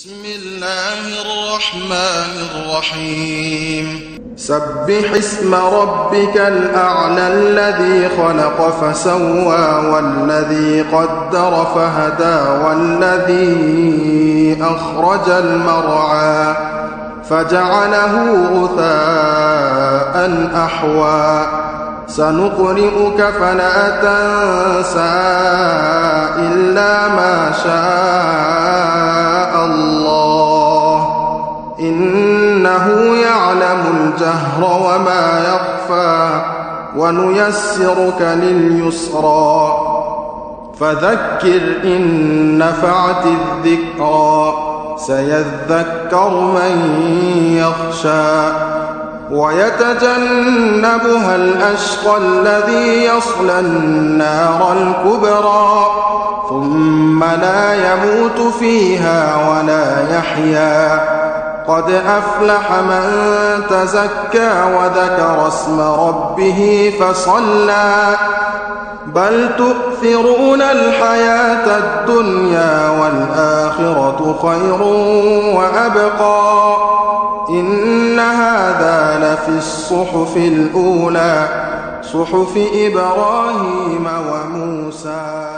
بسم الله الرحمن الرحيم سبح اسم ربك الأعلى الذي خلق فسوى والذي قدر فهدى والذي أخرج المرعى فجعله غثاء أحوى سنقرئك فلا تنسى إلا ما شاء الله إنه يعلم الجهر وما يخفى ونيسرك لليسرى فذكر إن نفعت الذكرى سيذكر من يخشى ويتجنبها الأشقى الذي يصلى النار الكبرى ثم لا يموت فيها ولا يحيا قد أفلح من تزكى وذكر اسم ربه فصلى بل تؤثرون الحياة الدنيا والآخرة خير وأبقى إن هذا لفي الصحف الأولى صحف إبراهيم وموسى.